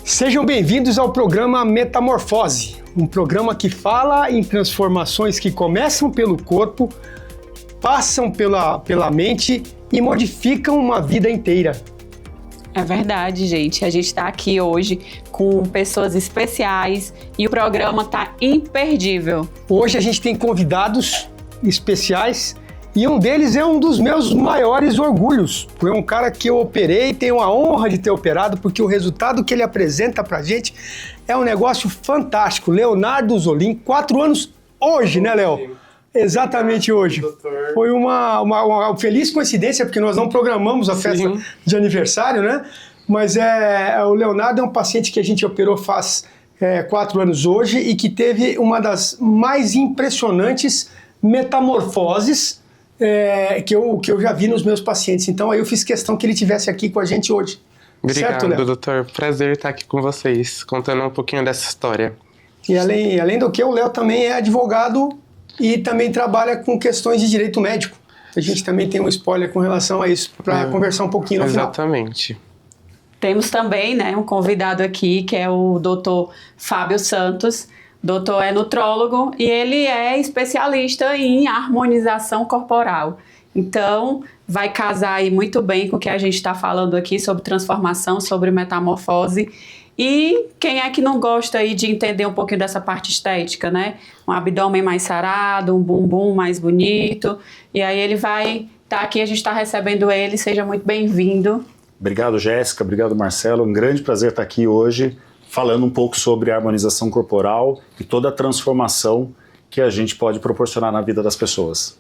Sejam bem-vindos ao programa Metamorfose, um programa que fala em transformações que começam pelo corpo, passam pela mente e modificam uma vida inteira. É verdade, gente. A gente está aqui hoje com pessoas especiais e o programa está imperdível. Hoje a gente tem convidados especiais e um deles é um dos meus maiores orgulhos. Foi um cara que eu operei, tenho a honra de ter operado, porque o resultado que ele apresenta pra gente é um negócio fantástico. Leonardo Zolim, 4 anos hoje, né, Léo? Exatamente hoje. Doutor. Foi uma feliz coincidência, porque nós não programamos a festa de aniversário, né? Mas o Leonardo é um paciente que a gente operou faz 4 anos hoje e que teve uma das mais impressionantes metamorfoses que eu já vi nos meus pacientes. Então aí eu fiz questão que ele estivesse aqui com a gente hoje. Obrigado, certo, doutor. Prazer estar aqui com vocês, contando um pouquinho dessa história. E além do que, o Léo também é advogado e também trabalha com questões de direito médico. A gente também tem um spoiler com relação a isso, para conversar um pouquinho no final. Exatamente. Temos também, um convidado aqui, que é o doutor Fábio Santos. Doutor é nutrólogo e ele é especialista em harmonização corporal. Então, vai casar aí muito bem com o que a gente está falando aqui sobre transformação, sobre metamorfose. E quem é que não gosta aí de entender um pouquinho dessa parte estética, né? Um abdômen mais sarado, um bumbum mais bonito. E aí ele vai estar aqui, a gente está recebendo ele. Seja muito bem-vindo. Obrigado, Jéssica. Obrigado, Marcelo. Um grande prazer estar aqui hoje, falando um pouco sobre a harmonização corporal e toda a transformação que a gente pode proporcionar na vida das pessoas.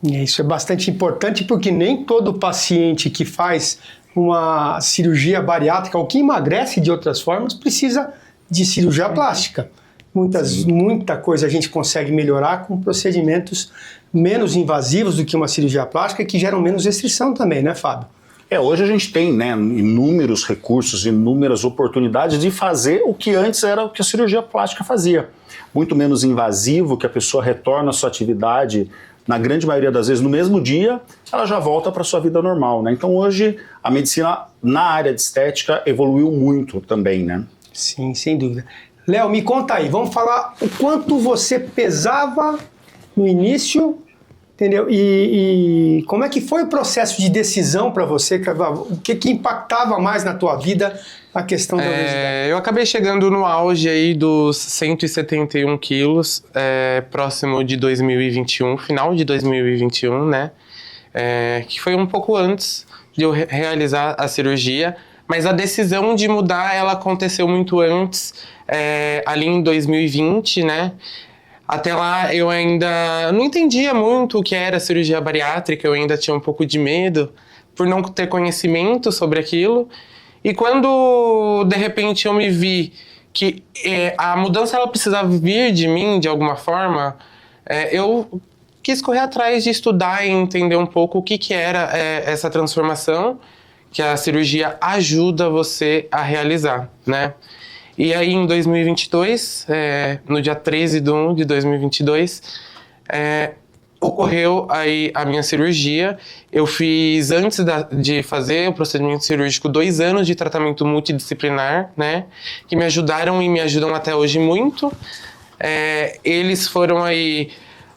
Isso é bastante importante, porque nem todo paciente que faz uma cirurgia bariátrica ou que emagrece de outras formas precisa de cirurgia plástica. Muita coisa a gente consegue melhorar com procedimentos menos invasivos do que uma cirurgia plástica, que geram menos restrição também, né, Fábio? Hoje a gente tem inúmeros recursos, inúmeras oportunidades de fazer o que antes era o que a cirurgia plástica fazia. Muito menos invasivo, que a pessoa retorna à sua atividade, na grande maioria das vezes no mesmo dia, ela já volta para a sua vida normal, né? Então hoje a medicina na área de estética evoluiu muito também, né? Sim, sem dúvida. Léo, me conta aí, vamos falar o quanto você pesava no início, entendeu? E como é que foi o processo de decisão para você? O que impactava mais na tua vida a questão da obesidade? Eu acabei chegando no auge aí dos 171 quilos, próximo de 2021, final de 2021, né? Que foi um pouco antes de eu realizar a cirurgia, mas a decisão de mudar, ela aconteceu muito antes, ali em 2020, né? Até lá eu ainda não entendia muito o que era cirurgia bariátrica, eu ainda tinha um pouco de medo por não ter conhecimento sobre aquilo. E quando de repente eu me vi que a mudança ela precisava vir de mim de alguma forma, eu quis correr atrás de estudar e entender um pouco o que era essa transformação que a cirurgia ajuda você a realizar, né? E aí, em 2022, no dia 13 de 1 de 2022, ocorreu aí a minha cirurgia. Eu fiz, antes de fazer o procedimento cirúrgico, 2 anos de tratamento multidisciplinar, né? Que me ajudaram e me ajudam até hoje muito. Eles foram aí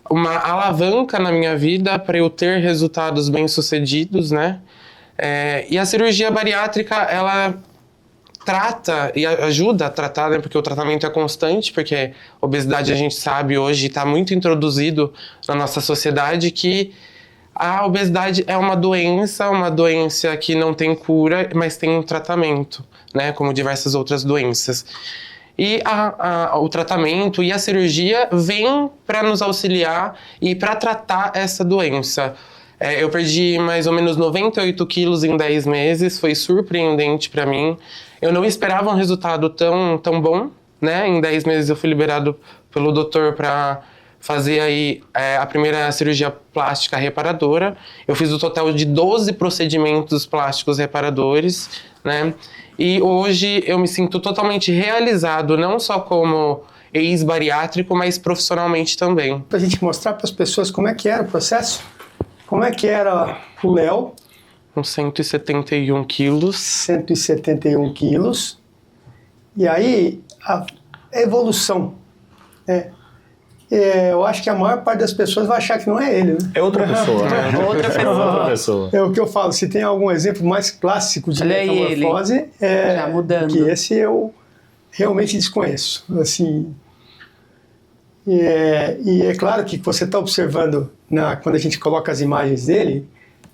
uma alavanca na minha vida para eu ter resultados bem-sucedidos, né? E a cirurgia bariátrica, ela trata e ajuda a tratar, né, porque o tratamento é constante, porque obesidade a gente sabe hoje está muito introduzido na nossa sociedade que a obesidade é uma doença que não tem cura, mas tem um tratamento, né, como diversas outras doenças. E o tratamento e a cirurgia vêm para nos auxiliar e para tratar essa doença. Eu perdi mais ou menos 98 quilos em 10 meses, foi surpreendente para mim. Eu não esperava um resultado tão bom, né? Em 10 meses eu fui liberado pelo doutor para fazer aí a primeira cirurgia plástica reparadora. Eu fiz o total de 12 procedimentos plásticos reparadores, né? E hoje eu me sinto totalmente realizado, não só como ex-bariátrico, mas profissionalmente também. Para a gente mostrar para as pessoas como é que era o processo, como é que era o Léo. Com 171 quilos. 171 quilos. E aí, a evolução, né? Eu acho que a maior parte das pessoas vai achar que não é ele, né? É outra pessoa. Né? Outra pessoa. É o que eu falo, se tem algum exemplo mais clássico de metamorfose, já mudando. que esse eu realmente desconheço. Assim, e é claro que você está observando, quando a gente coloca as imagens dele,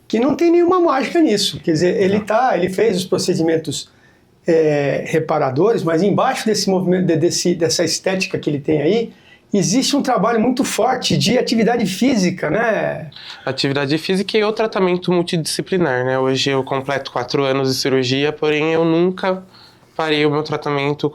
que não tem nenhuma mágica nisso. Quer dizer, ele fez os procedimentos reparadores, mas embaixo desse movimento, dessa estética que ele tem aí, existe um trabalho muito forte de atividade física, né? Atividade física e o tratamento multidisciplinar, né? Hoje eu completo 4 anos de cirurgia, porém eu nunca parei o meu tratamento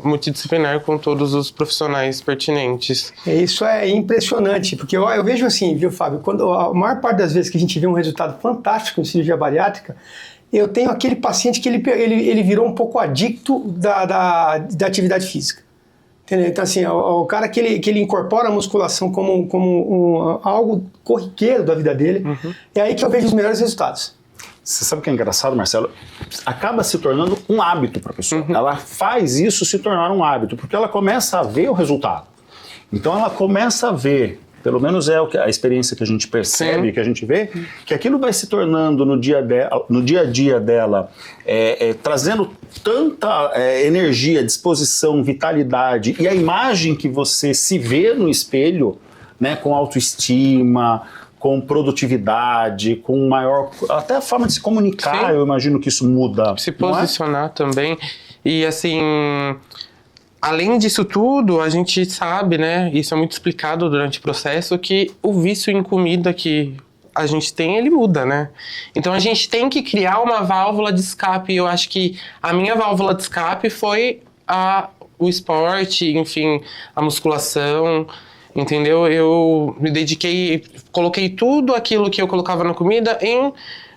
multidisciplinar com todos os profissionais pertinentes. Isso é impressionante, porque eu vejo assim, viu, Fábio? Quando a maior parte das vezes que a gente vê um resultado fantástico em cirurgia bariátrica, eu tenho aquele paciente que ele virou um pouco adicto da atividade física. Entendeu? Então, assim, o cara que ele incorpora a musculação como algo corriqueiro da vida dele, é aí que eu vejo os melhores resultados. Você sabe o que é engraçado, Marcelo? Acaba se tornando um hábito para a pessoa. Ela faz isso se tornar um hábito, porque ela começa a ver o resultado. Então ela começa a ver, pelo menos é a experiência que a gente percebe, que a gente vê, que aquilo vai se tornando no dia a dia dela, trazendo tanta energia, disposição, vitalidade, e a imagem que você se vê no espelho, né, com autoestima, com produtividade, com maior... Até a forma de se comunicar, eu imagino que isso muda. Se posicionar também. E assim, além disso tudo, a gente sabe, né, isso é muito explicado durante o processo, que o vício em comida que a gente tem, ele muda, né? Então a gente tem que criar uma válvula de escape. Eu acho que a minha válvula de escape foi o esporte, enfim, a musculação. Entendeu? Eu me dediquei, coloquei tudo aquilo que eu colocava na comida em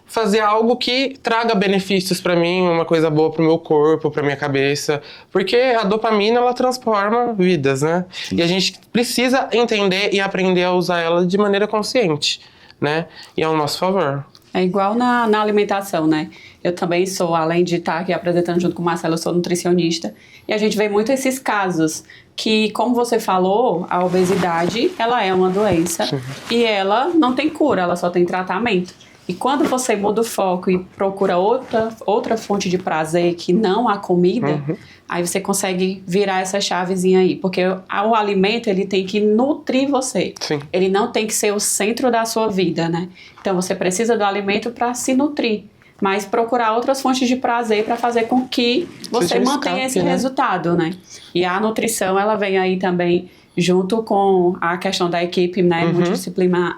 fazer algo que traga benefícios para mim, uma coisa boa pro meu corpo, pra minha cabeça, porque a dopamina, ela transforma vidas, né? E a gente precisa entender e aprender a usar ela de maneira consciente, né? E ao nosso favor. É igual na alimentação, né? Eu também sou, além de estar aqui apresentando junto com o Marcelo, eu sou nutricionista. E a gente vê muito esses casos que, como você falou, a obesidade, ela é uma doença e ela não tem cura, ela só tem tratamento. E quando você muda o foco e procura outra fonte de prazer que não a comida, aí você consegue virar essa chavezinha aí. Porque o alimento, ele tem que nutrir você. Sim. Ele não tem que ser o centro da sua vida, né? Então você precisa do alimento para se nutrir. Mas procurar outras fontes de prazer para fazer com que você mantenha esse resultado, né? E a nutrição, ela vem aí também junto com a questão da equipe, né?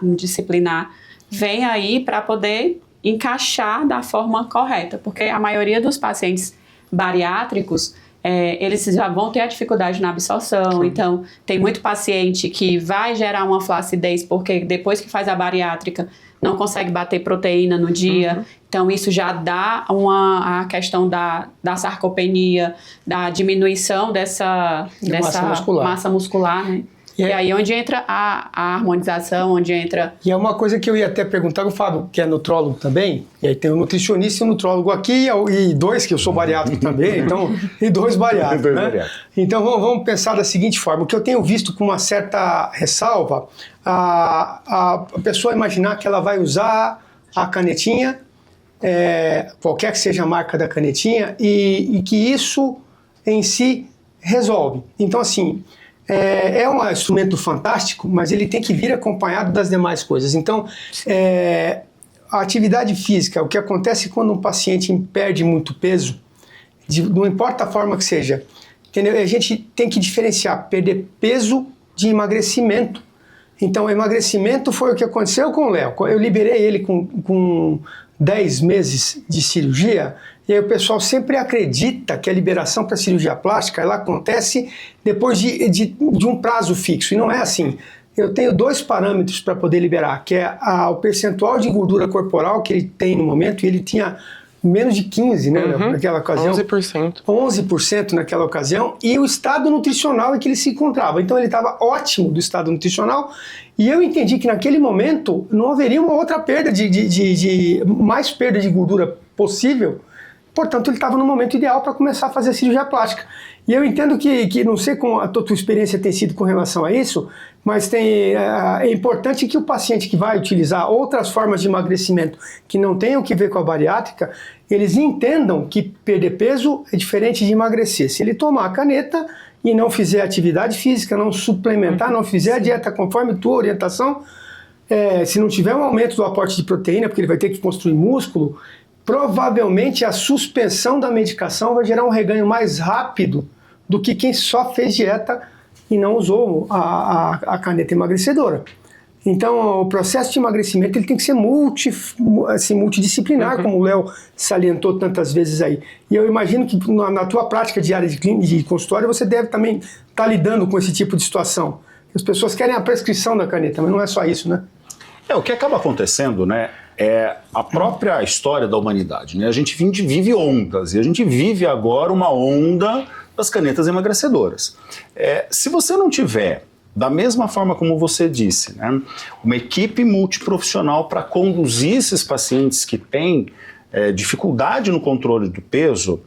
Multidisciplinar, vem aí para poder encaixar da forma correta. Porque a maioria dos pacientes bariátricos, eles já vão ter a dificuldade na absorção. Então, tem muito paciente que vai gerar uma flacidez porque depois que faz a bariátrica não consegue bater proteína no dia. Então, isso já dá a questão da sarcopenia, da diminuição dessa massa muscular, né? E aí onde entra a harmonização, onde entra... E é uma coisa que eu ia até perguntar, o Fábio, que é nutrólogo também, e aí tem um nutricionista e um nutrólogo aqui, e 2, que eu sou bariátrico também, então, e 2 bariátricos, né? Então vamos pensar da seguinte forma, o que eu tenho visto com uma certa ressalva, a pessoa imaginar que ela vai usar a canetinha, qualquer que seja a marca da canetinha, e que isso em si resolve. Então, assim... É um instrumento fantástico, mas ele tem que vir acompanhado das demais coisas. Então, a atividade física, o que acontece quando um paciente perde muito peso, não importa a forma que seja, entendeu? A gente tem que diferenciar perder peso de emagrecimento. Então, emagrecimento foi o que aconteceu com o Léo. Eu liberei ele com 10 meses de cirurgia. E aí o pessoal sempre acredita que a liberação para cirurgia plástica ela acontece depois de um prazo fixo. E não é assim. Eu tenho 2 parâmetros para poder liberar, que é o percentual de gordura corporal que ele tem no momento, e ele tinha menos de 15%, né, naquela ocasião. 11%. 11% naquela ocasião, e o estado nutricional em que ele se encontrava. Então ele estava ótimo do estado nutricional, e eu entendi que naquele momento não haveria uma outra perda mais perda de gordura possível, portanto ele estava no momento ideal para começar a fazer cirurgia plástica. E eu entendo que não sei como a tua experiência tem sido com relação a isso, mas é importante que o paciente que vai utilizar outras formas de emagrecimento que não tenham que ver com a bariátrica, eles entendam que perder peso é diferente de emagrecer. Se ele tomar a caneta e não fizer atividade física, não suplementar, não fizer a dieta conforme tua orientação, se não tiver um aumento do aporte de proteína, porque ele vai ter que construir músculo, provavelmente a suspensão da medicação vai gerar um reganho mais rápido do que quem só fez dieta e não usou a caneta emagrecedora. Então, o processo de emagrecimento ele tem que ser multidisciplinar, como o Léo salientou tantas vezes aí. E eu imagino que na tua prática diária de consultório, você deve também estar lidando com esse tipo de situação. As pessoas querem a prescrição da caneta, mas não é só isso, né? O que acaba acontecendo, né, é a própria história da humanidade, né? A gente vive ondas, e a gente vive agora uma onda das canetas emagrecedoras. Se você não tiver, da mesma forma como você disse, né, uma equipe multiprofissional para conduzir esses pacientes que têm dificuldade no controle do peso,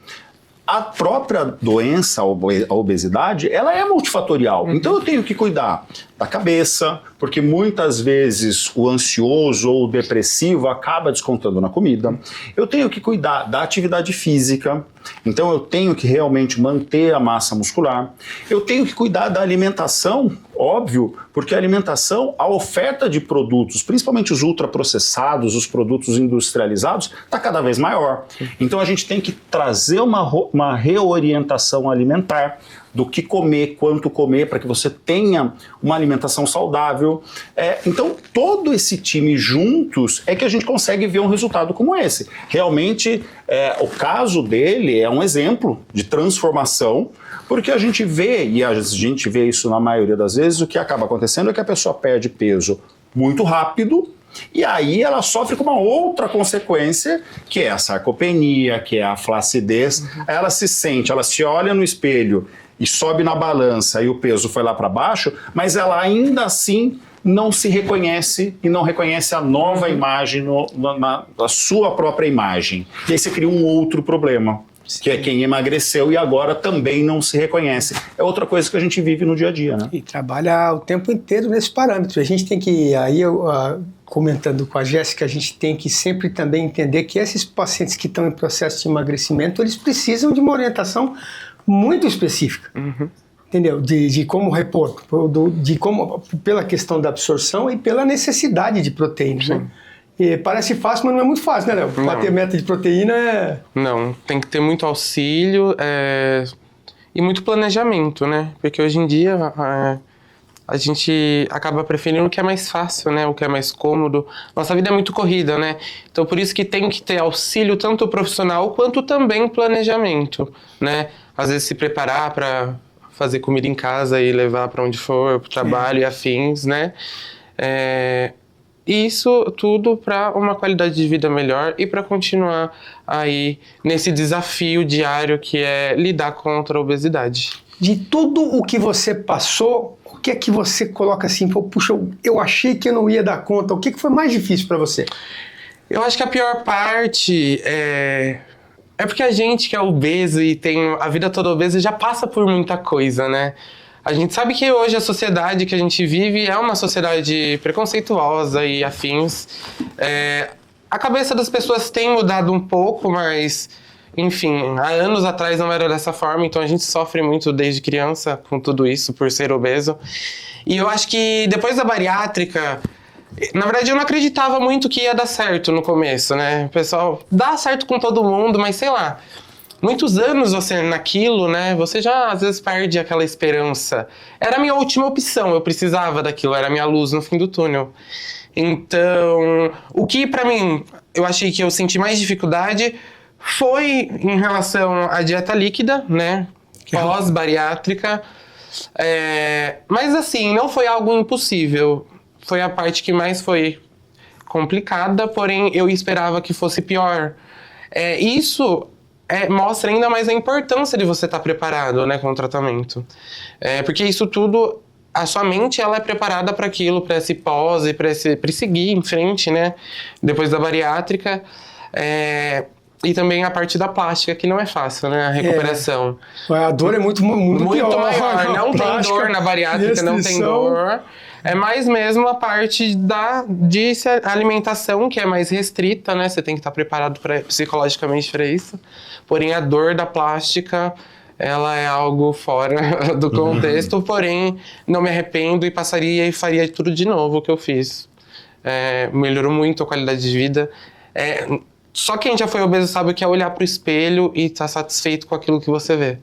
a própria doença, a obesidade, ela é multifatorial. Então eu tenho que cuidar da cabeça, porque muitas vezes o ansioso ou o depressivo acaba descontando na comida. Eu tenho que cuidar da atividade física, então eu tenho que realmente manter a massa muscular. Eu tenho que cuidar da alimentação, óbvio, porque a alimentação, a oferta de produtos, principalmente os ultraprocessados, os produtos industrializados, está cada vez maior. Então a gente tem que trazer uma reorientação alimentar, do que comer, quanto comer, para que você tenha uma alimentação saudável. Então, todo esse time juntos é que a gente consegue ver um resultado como esse. Realmente, o caso dele é um exemplo de transformação, porque a gente vê, e a gente vê isso na maioria das vezes, o que acaba acontecendo é que a pessoa perde peso muito rápido, e aí ela sofre com uma outra consequência, que é a sarcopenia, que é a flacidez. Ela se olha no espelho e sobe na balança e o peso foi lá para baixo, mas ela ainda assim não se reconhece e não reconhece a nova imagem, a sua própria imagem. E aí você cria um outro problema, que é quem emagreceu e agora também não se reconhece. É outra coisa que a gente vive no dia a dia, né? E trabalha o tempo inteiro nesse parâmetro. A gente tem que, aí comentando com a Jéssica, a gente tem que sempre também entender que esses pacientes que estão em processo de emagrecimento, eles precisam de uma orientação muito específica, entendeu? De como repor, de como, pela questão da absorção e pela necessidade de proteína, né? E parece fácil, mas não é muito fácil, né, Léo? Bater meta de proteína Não, tem que ter muito auxílio e muito planejamento, né? Porque hoje em dia a gente acaba preferindo o que é mais fácil, né? O que é mais cômodo. Nossa vida é muito corrida, né? Então por isso que tem que ter auxílio tanto profissional quanto também planejamento, né? Às vezes se preparar para fazer comida em casa e levar para onde for, para o trabalho e afins, né? Isso tudo para uma qualidade de vida melhor e para continuar aí nesse desafio diário que é lidar contra a obesidade. De tudo o que você passou, o que é que você coloca assim, puxa, eu achei que eu não ia dar conta, o que foi mais difícil para você? Eu acho que a pior parte é porque a gente que é obeso e tem a vida toda obesa já passa por muita coisa, né? A gente sabe que hoje a sociedade que a gente vive é uma sociedade preconceituosa e afins. A cabeça das pessoas tem mudado um pouco, mas, enfim, há anos atrás não era dessa forma, então a gente sofre muito desde criança com tudo isso, por ser obeso. E eu acho que depois da bariátrica, na verdade eu não acreditava muito que ia dar certo no começo, né? O pessoal dá certo com todo mundo, mas sei lá, muitos anos você naquilo, né? Você já às vezes perde aquela esperança. Era a minha última opção, eu precisava daquilo, era a minha luz no fim do túnel. Então, o que pra mim, eu achei que eu senti mais dificuldade foi em relação à dieta líquida, né? Pós-bariátrica. Mas assim, não foi algo impossível. Foi a parte que mais foi complicada, porém eu esperava que fosse pior. Isso mostra ainda mais a importância de você estar preparado, né, com o tratamento. Porque isso tudo, a sua mente ela é preparada para aquilo, para esse pós e para seguir em frente, né, depois da bariátrica. E também a parte da plástica, que não é fácil, né? A recuperação. A dor é muito pior, maior. Não tem dor na bariátrica, não tem dor. É mais mesmo a parte de alimentação, que é mais restrita, né? Você tem que estar preparado psicologicamente para isso. Porém, a dor da plástica, ela é algo fora do contexto. Porém, não me arrependo e faria tudo de novo o que eu fiz. Melhorou muito a qualidade de vida. Só quem já foi obeso sabe o que é olhar para o espelho e estar satisfeito com aquilo que você vê.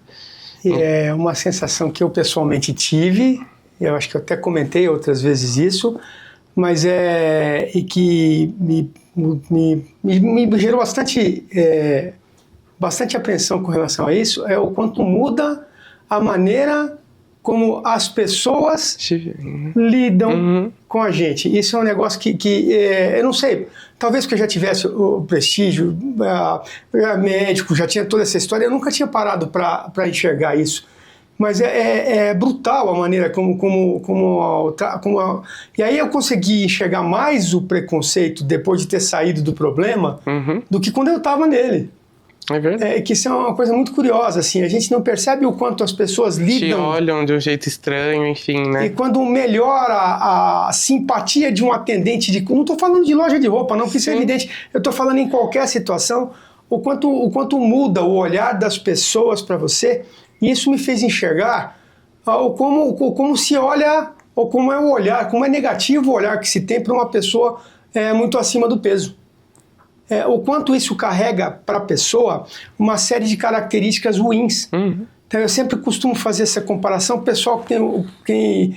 É uma sensação que eu pessoalmente tive, eu acho que eu até comentei outras vezes isso, mas e que me gerou bastante apreensão com relação a isso, é o quanto muda a maneira como as pessoas lidam com a gente. Isso é um negócio que eu não sei, talvez porque eu já tivesse o prestígio, médico, já tinha toda essa história, eu nunca tinha parado para enxergar isso. Mas é brutal a maneira E aí eu consegui enxergar mais o preconceito depois de ter saído do problema do que quando eu estava nele. É verdade. Que isso é uma coisa muito curiosa, assim, a gente não percebe o quanto as pessoas lidam... Te olham de um jeito estranho, enfim, né? E quando melhora a simpatia de um atendente não estou falando de loja de roupa, não, porque isso é evidente, eu estou falando em qualquer situação, o quanto muda o olhar das pessoas para você, e isso me fez enxergar como se olha, ou como é o olhar, como é negativo o olhar que se tem para uma pessoa muito acima do peso. O quanto isso carrega para a pessoa uma série de características ruins. Então eu sempre costumo fazer essa comparação. O pessoal que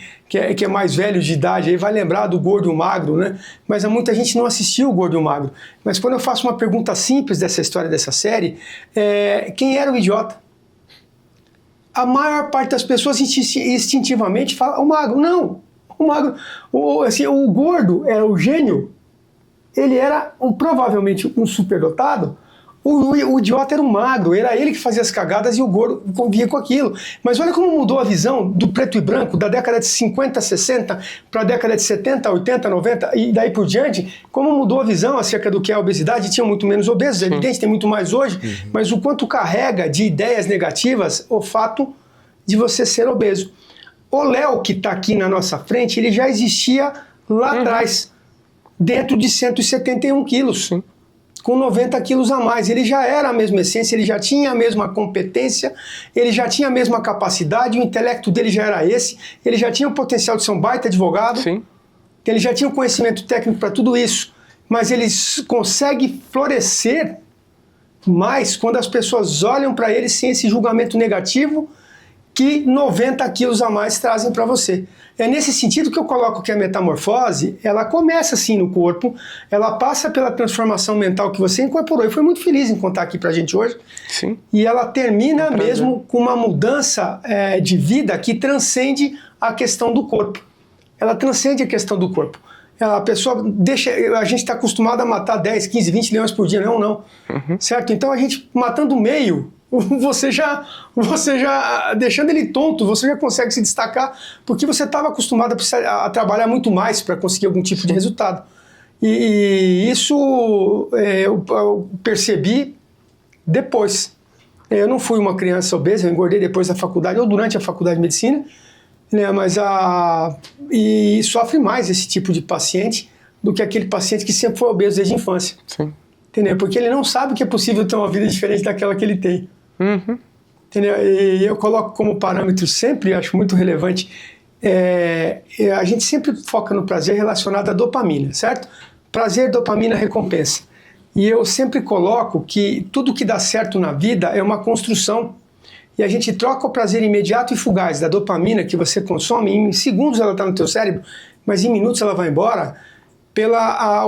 é mais velho de idade aí vai lembrar do Gordo e o Magro, né? Mas muita gente não assistiu o Gordo e o Magro. Mas quando eu faço uma pergunta simples dessa história dessa série, quem era o idiota? A maior parte das pessoas instintivamente fala o magro. Não, o magro. O gordo era o gênio. Ele era provavelmente um superdotado. O idiota era o magro, era ele que fazia as cagadas e o gordo convia com aquilo. Mas olha como mudou a visão do preto e branco da década de 50, 60 para a década de 70, 80, 90 e daí por diante. Como mudou a visão acerca do que é a obesidade. Tinha muito menos obesos, é evidente, tem muito mais hoje. Mas o quanto carrega de ideias negativas o fato de você ser obeso. O Léo, que está aqui na nossa frente, ele já existia lá atrás, dentro de 171 quilos. Com 90 quilos a mais. Ele já era a mesma essência, ele já tinha a mesma competência, ele já tinha a mesma capacidade, o intelecto dele já era esse, ele já tinha o potencial de ser um baita advogado, ele já tinha o conhecimento técnico para tudo isso, mas ele consegue florescer mais quando as pessoas olham para ele sem esse julgamento negativo que 90 quilos a mais trazem para você. É nesse sentido que eu coloco que a metamorfose, ela começa assim no corpo, ela passa pela transformação mental que você incorporou. Eu fui muito feliz em contar aqui pra gente hoje. E ela termina mesmo com uma mudança de vida que transcende a questão do corpo. Ela transcende a questão do corpo. A pessoa a gente está acostumado a matar 10, 15, 20 leões por dia. Não. Certo? Então a gente matando meio, você já deixando ele tonto, você já consegue se destacar porque você estava acostumado a trabalhar muito mais para conseguir algum tipo de resultado. E isso eu percebi depois. Eu não fui uma criança obesa, eu engordei depois da faculdade ou durante a faculdade de medicina, né, e sofre mais esse tipo de paciente do que aquele paciente que sempre foi obeso desde a infância. Entendeu? Porque ele não sabe que é possível ter uma vida diferente daquela que ele tem. Entendeu? E eu coloco como parâmetro sempre, acho muito relevante, a gente sempre foca no prazer relacionado à dopamina, certo? Prazer, dopamina, recompensa. E eu sempre coloco que tudo que dá certo na vida é uma construção. E a gente troca o prazer imediato e fugaz da dopamina que você consome, em segundos ela está no teu cérebro, mas em minutos ela vai embora,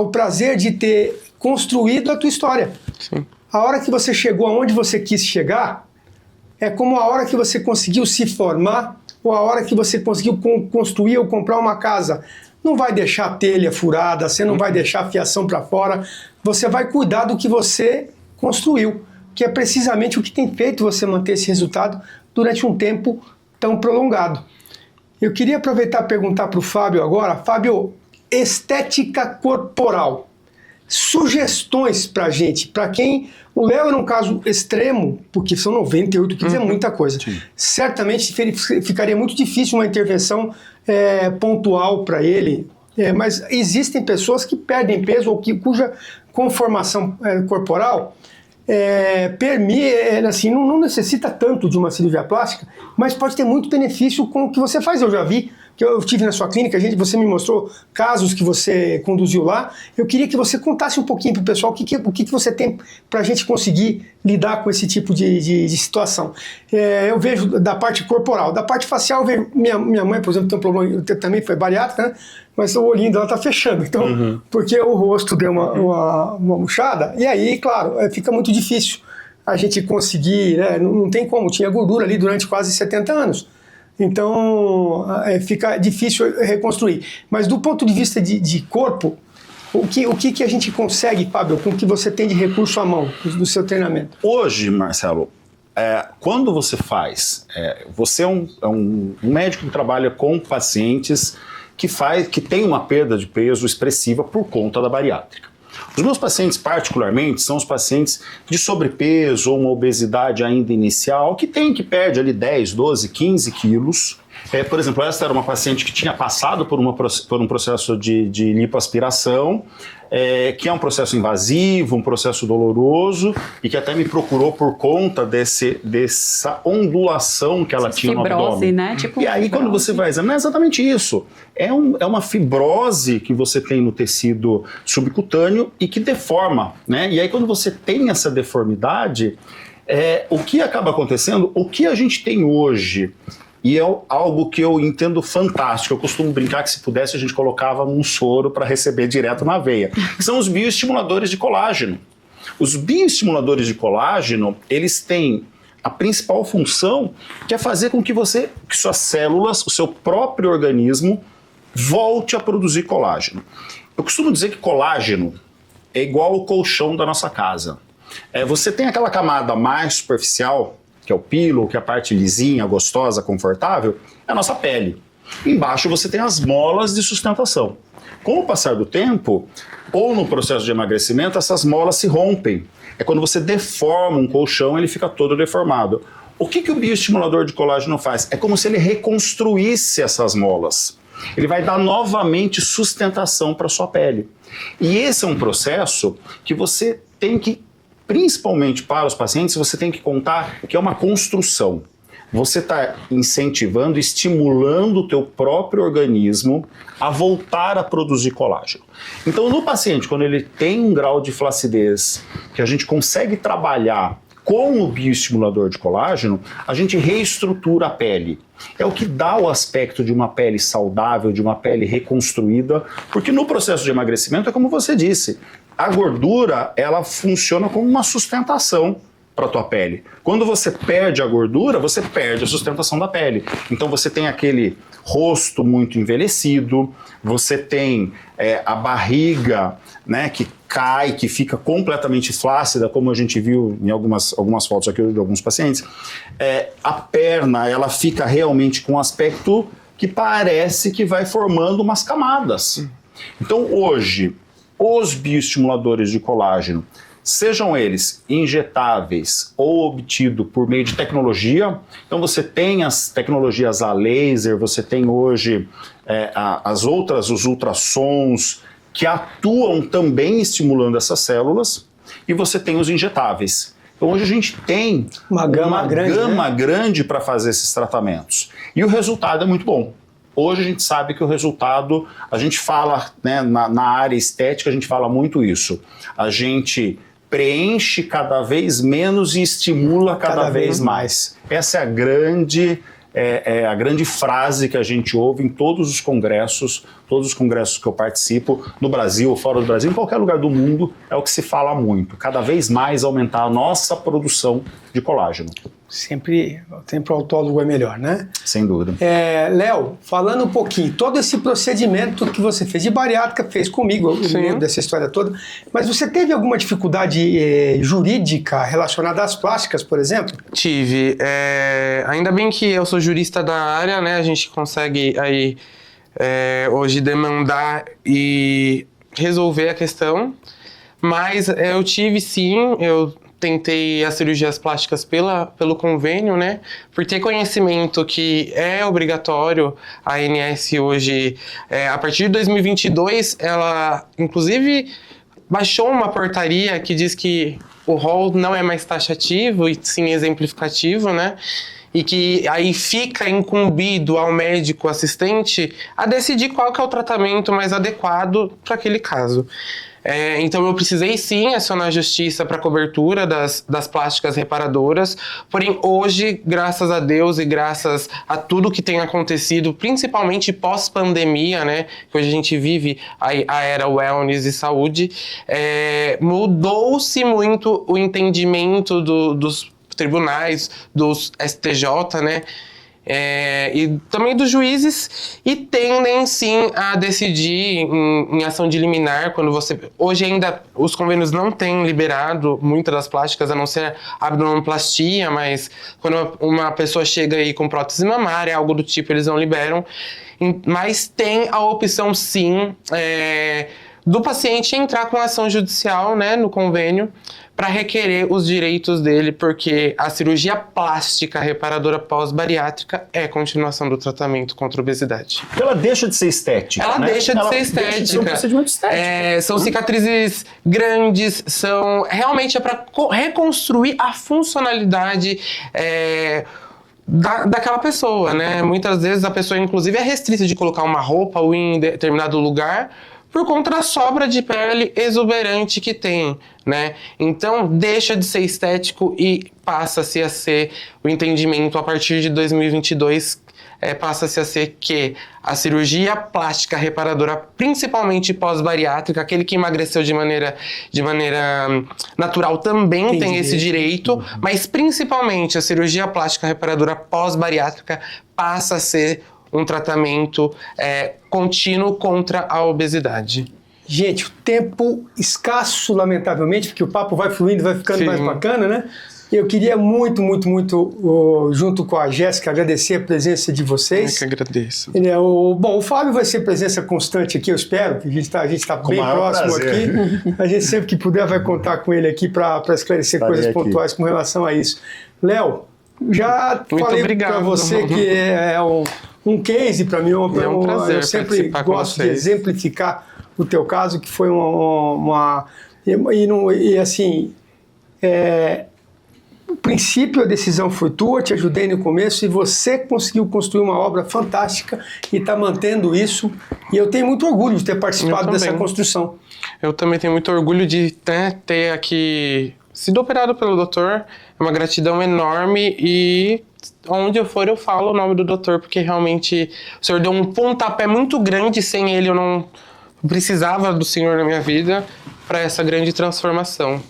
o prazer de ter construído a tua história. A hora que você chegou aonde você quis chegar é como a hora que você conseguiu se formar ou a hora que você conseguiu construir ou comprar uma casa. Não vai deixar telha furada, você não vai deixar fiação para fora, você vai cuidar do que você construiu, que é precisamente o que tem feito você manter esse resultado durante um tempo tão prolongado. Eu queria aproveitar e perguntar para o Fábio agora, Fábio, estética corporal. sugestões pra gente, pra quem... O Léo era um caso extremo, porque são 98 quilos, é muita coisa. Sim. Certamente ficaria muito difícil uma intervenção pontual para ele, mas existem pessoas que perdem peso ou cuja conformação corporal assim, não necessita tanto de uma cirurgia plástica, mas pode ter muito benefício com o que você faz. Eu já vi, que eu tive na sua clínica, você me mostrou casos que você conduziu lá. Eu queria que você contasse um pouquinho para o pessoal o que você tem para a gente conseguir lidar com esse tipo de situação. Eu vejo da parte corporal, da parte facial, eu vejo, minha mãe, por exemplo, tem um problema, também foi bariátrica, né? Mas o olhinho dela está fechando, então, porque o rosto deu uma murchada, e aí, claro, fica muito difícil a gente conseguir, né? Não tem como, tinha gordura ali durante quase 70 anos. Então, fica difícil reconstruir. Mas do ponto de vista de corpo, o que a gente consegue, Fábio, com o que você tem de recurso à mão do seu treinamento? Hoje, Marcelo, quando você faz... você é um médico que trabalha com pacientes que tem uma perda de peso expressiva por conta da bariátrica. Os meus pacientes, particularmente, são os pacientes de sobrepeso ou uma obesidade ainda inicial, que perde ali 10, 12, 15 quilos. Por exemplo, essa era uma paciente que tinha passado por um processo de lipoaspiração, que é um processo invasivo, um processo doloroso, e que até me procurou por conta dessa ondulação que ela tinha fibrose, no abdômen. Né? Tipo e aí, fibrose. quando você vai examinar, é exatamente isso. É uma fibrose que você tem no tecido subcutâneo e que deforma, né? E aí, quando você tem essa deformidade, o que acaba acontecendo, o que a gente tem hoje, e é algo que eu entendo fantástico. Eu costumo brincar que, se pudesse, a gente colocava num soro para receber direto na veia. Que são os bioestimuladores de colágeno. Os bioestimuladores de colágeno, eles têm a principal função, que é fazer com que suas células, o seu próprio organismo, volte a produzir colágeno. Eu costumo dizer que colágeno é igual ao colchão da nossa casa. Você tem aquela camada mais superficial, que é o pilo, que é a parte lisinha, gostosa, confortável, é a nossa pele. Embaixo você tem as molas de sustentação. Com o passar do tempo, ou no processo de emagrecimento, essas molas se rompem. É quando você deforma um colchão, ele fica todo deformado. O que o bioestimulador de colágeno faz? É como se ele reconstruísse essas molas. Ele vai dar novamente sustentação para a sua pele. E esse é um processo que você tem que, principalmente para os pacientes, você tem que contar que é uma construção. Você está incentivando, estimulando o teu próprio organismo a voltar a produzir colágeno. Então, no paciente, quando ele tem um grau de flacidez que a gente consegue trabalhar com o bioestimulador de colágeno, a gente reestrutura a pele. É o que dá o aspecto de uma pele saudável, de uma pele reconstruída, porque no processo de emagrecimento é como você disse, a gordura, ela funciona como uma sustentação para a tua pele. Quando você perde a gordura, você perde a sustentação da pele. Então você tem aquele rosto muito envelhecido, você tem a barriga, né, que cai, que fica completamente flácida, como a gente viu em algumas fotos aqui de alguns pacientes. A perna, ela fica realmente com um aspecto que parece que vai formando umas camadas. Então hoje, os bioestimuladores de colágeno, sejam eles injetáveis ou obtidos por meio de tecnologia, então você tem as tecnologias a laser, você tem hoje os ultrassons, que atuam também estimulando essas células, e você tem os injetáveis. Então hoje a gente tem uma gama grande para fazer esses tratamentos. E o resultado é muito bom. Hoje a gente sabe que o resultado, a gente fala, né, na área estética, a gente fala muito isso. A gente preenche cada vez menos e estimula cada vez mais. Essa é a grande frase que a gente ouve em todos os congressos que eu participo, no Brasil ou fora do Brasil, em qualquer lugar do mundo, é o que se fala muito. Cada vez mais aumentar a nossa produção de colágeno. Sempre o autólogo é melhor, né? Sem dúvida. Léo, falando um pouquinho, todo esse procedimento que você fez de bariátrica, fez comigo, eu lembro dessa história toda, mas você teve alguma dificuldade jurídica relacionada às plásticas, por exemplo? Tive. Ainda bem que eu sou jurista da área, né? A gente consegue aí hoje demandar e resolver a questão. Mas eu tive sim, eu tentei as cirurgias plásticas pelo convênio, né? Por ter conhecimento que é obrigatório, a ANS hoje, a partir de 2022, ela, inclusive, baixou uma portaria que diz que o rol não é mais taxativo, e sim exemplificativo, né? E que aí fica incumbido ao médico assistente a decidir qual que é o tratamento mais adequado para aquele caso. Então eu precisei sim acionar a justiça para cobertura das plásticas reparadoras, porém hoje, graças a Deus e graças a tudo que tem acontecido, principalmente pós-pandemia, né, que hoje a gente vive a era wellness e saúde, mudou-se muito o entendimento dos tribunais, dos STJ, né, e também dos juízes, e tendem sim a decidir em ação de liminar quando você... Hoje ainda os convênios não têm liberado muitas das plásticas, a não ser a abdominoplastia, mas quando uma pessoa chega aí com prótese mamária, algo do tipo, eles não liberam. Mas tem a opção sim do paciente entrar com ação judicial, né, no convênio, para requerer os direitos dele, porque a cirurgia plástica reparadora pós-bariátrica é continuação do tratamento contra a obesidade. Ela deixa de ser estética, Ela né? deixa de ser estética. Deixa de ser um procedimento estético. São cicatrizes grandes, realmente é para reconstruir a funcionalidade daquela pessoa, né? Muitas vezes a pessoa, inclusive, é restrita de colocar uma roupa ou em determinado lugar, por conta da sobra de pele exuberante que tem, né? Então, deixa de ser estético e passa-se a ser o entendimento a partir de 2022, passa-se a ser que a cirurgia plástica reparadora, principalmente pós-bariátrica, aquele que emagreceu de maneira natural também tem esse direito, mas principalmente a cirurgia plástica reparadora pós-bariátrica passa a ser um tratamento contínuo contra a obesidade. Gente, o tempo escasso, lamentavelmente, porque o papo vai fluindo, vai ficando mais bacana, né? Eu queria muito, junto com a Jéssica, agradecer a presença de vocês. Eu que agradeço. O Fábio vai ser presença constante aqui, eu espero, que a gente está bem próximo aqui. A gente sempre que puder vai contar com ele aqui para esclarecer coisas pontuais com relação a isso. Léo, já falei para você que é um case para mim, é um prazer. Eu sempre gosto de exemplificar o teu caso, que foi o princípio, a decisão foi tua, te ajudei no começo e você conseguiu construir uma obra fantástica e está mantendo isso. E eu tenho muito orgulho de ter participado dessa construção. Eu também tenho muito orgulho de ter aqui sido operado pelo doutor. É uma gratidão enorme e onde eu for eu falo o nome do doutor, porque realmente o senhor deu um pontapé muito grande. Sem ele eu não precisava do senhor na minha vida para essa grande transformação.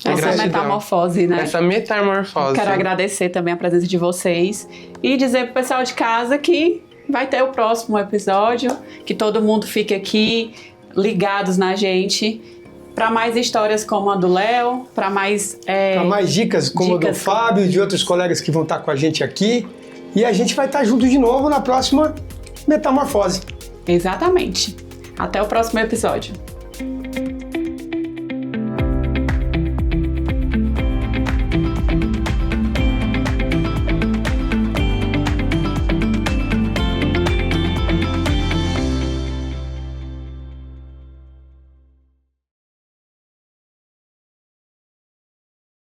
Essa metamorfose, né? Essa metamorfose. Quero agradecer também a presença de vocês e dizer pro pessoal de casa que vai ter o próximo episódio, que todo mundo fique aqui ligados na gente para mais histórias como a do Léo, para mais dicas como a do Fábio e de outros colegas que vão estar com a gente aqui. E a gente vai estar junto de novo na próxima Metamorfose. Exatamente. Até o próximo episódio.